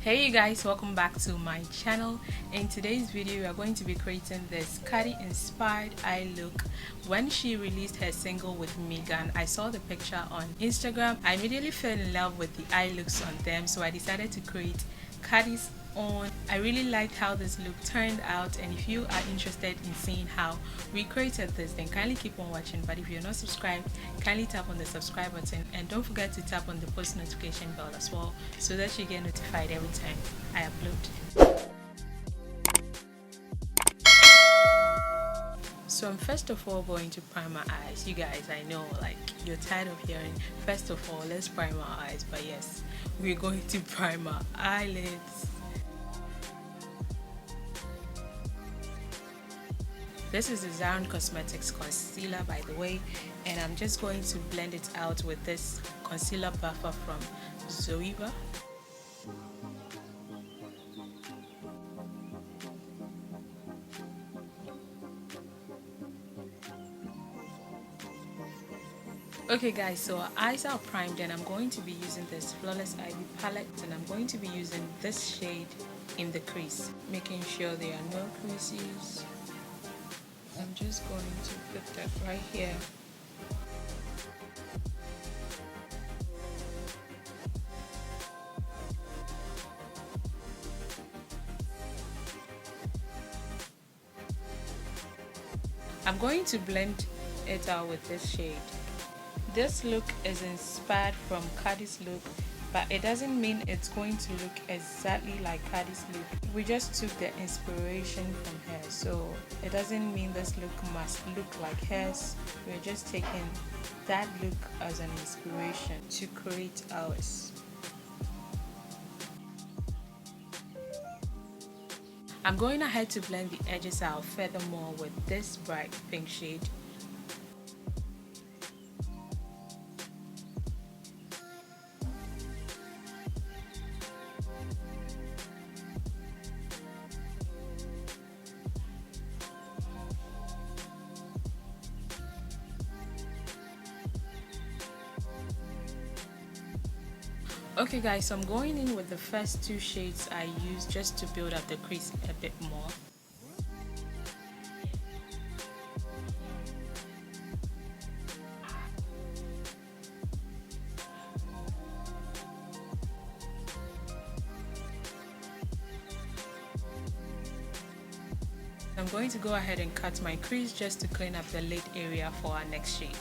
Hey you guys, welcome back to my channel. In today's video we are going to be creating this Cardi inspired eye look. When she released her single with Megan, I saw the picture on Instagram. I immediately fell in love with the eye looks on them, so I decided to create Cardi's own. I really liked how this look turned out, and if you are interested in seeing how we created this, then kindly keep on watching. But if you're not subscribed, kindly tap on the subscribe button and don't forget to tap on the post notification bell as well, so that you get notified every time I upload. So I'm first of all going to prime my eyes. You guys, I know like you're tired of hearing first of all let's prime our eyes, but yes, we're going to prime our eyelids. This is the Zion Cosmetics concealer, by the way, and I'm just going to blend it out with this concealer buffer from Zoeva. Okay guys, so our eyes are primed and I'm going to be using this Flawless Ivy palette, and I'm going to be using this shade in the crease, making sure there are no creases. I'm just going to put that right here. I'm going to blend it out with this shade. This look is inspired from Cardi's look, but it doesn't mean it's going to look exactly like Cardi's look. We just took the inspiration from her, so it doesn't mean this look must look like hers. We're just taking that look as an inspiration to create ours. I'm going ahead to blend the edges out furthermore with this bright pink shade. Okay guys, so I'm going in with the first two shades I used just to build up the crease a bit more. I'm going to go ahead and cut my crease just to clean up the lid area for our next shade.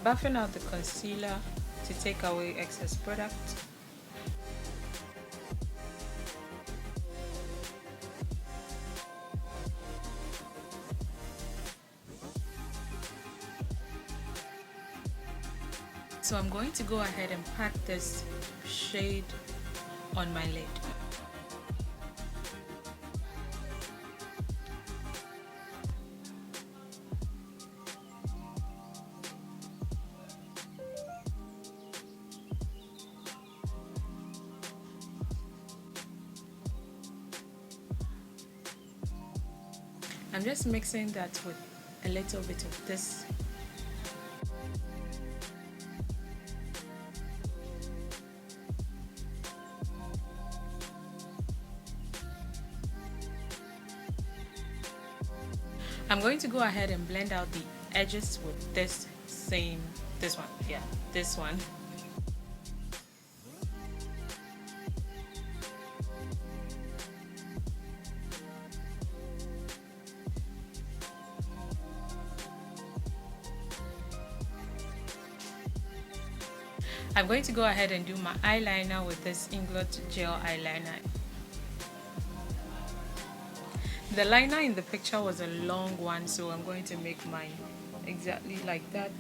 Buffing out the concealer to take away excess product. So I'm going to go ahead and pat this shade on my lid. I'm just mixing that with a little bit of this. I'm going to go ahead and blend out the edges with this one. I'm going to go ahead and do my eyeliner with this Inglot gel eyeliner. The liner in the picture was a long one, so I'm going to make mine exactly like that.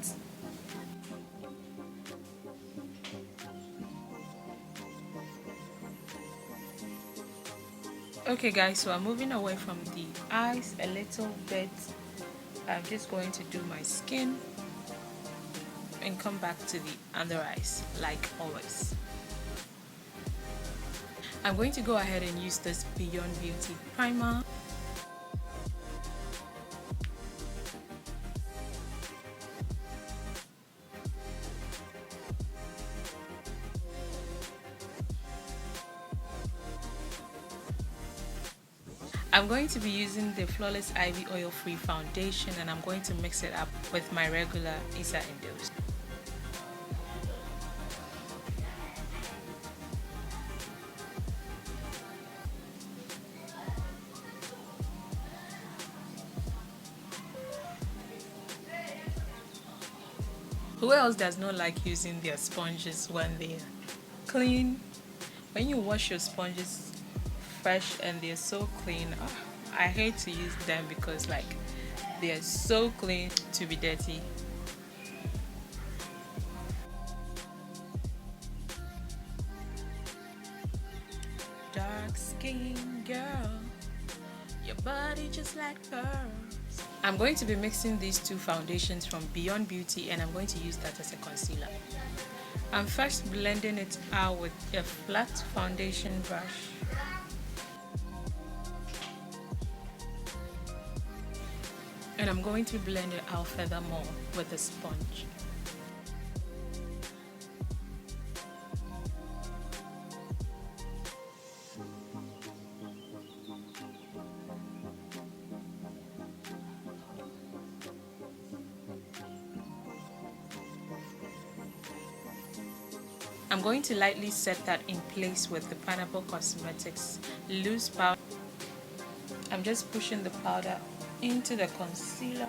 Okay guys, so I'm moving away from the eyes a little bit. I'm just going to do my skin and come back to the under eyes like always. I'm going to go ahead and use this Beyond Beauty primer. I'm going to be using the Flawless Ivy Oil Free Foundation, and I'm going to mix it up with my regular EYESHADOWs. Who else does not like using their sponges when they're clean? When you wash your sponges fresh and they're so clean, I hate to use them because like they're so clean to be dirty. Dark skin girl, your body just like pearls. I'm going to be mixing these two foundations from Beyond Beauty, and I'm going to use that as a concealer. I'm first blending it out with a flat foundation brush. And I'm going to blend it out furthermore with a sponge. I'm going to lightly set that in place with the Pineapple Cosmetics loose powder. I'm just pushing the powder into the concealer.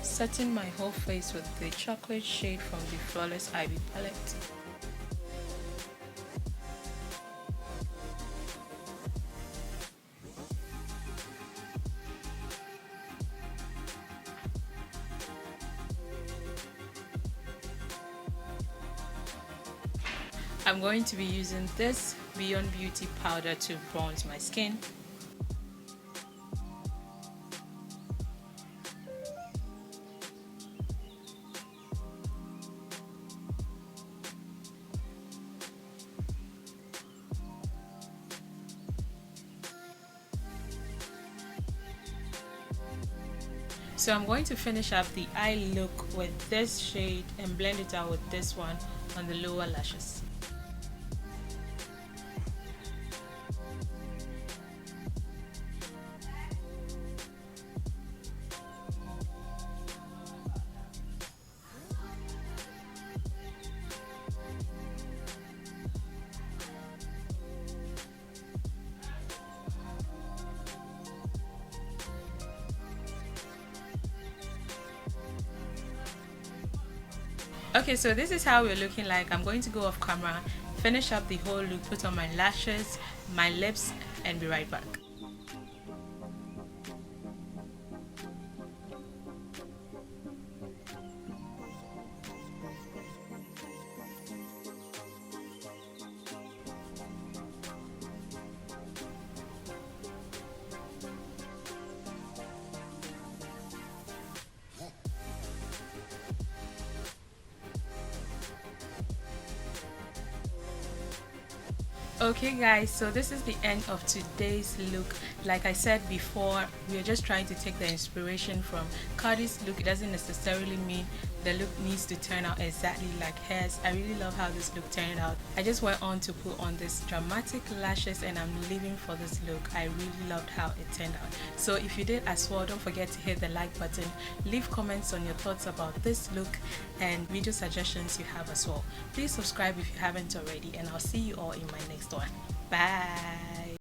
Setting my whole face with the chocolate shade from the Flawless Ivy palette. I'm going to be using this Beyond Beauty powder to bronze my skin. So I'm going to finish up the eye look with this shade and blend it out with this one on the lower lashes. Okay, so this is how we're looking like. I'm going to go off camera, finish up the whole look, put on my lashes, my lips, and be right back. Okay guys, so this is the end of today's look. Like I said before, we are just trying to take the inspiration from Cardi's look. It doesn't necessarily mean the look needs to turn out exactly like hers. I really love how this look turned out. I just went on to put on this dramatic lashes and I'm living for this look. I really loved how it turned out. So if you did as well, don't forget to hit the like button, leave comments on your thoughts about this look and video suggestions you have as well. Please subscribe if you haven't already, and I'll see you all in my next one. Bye.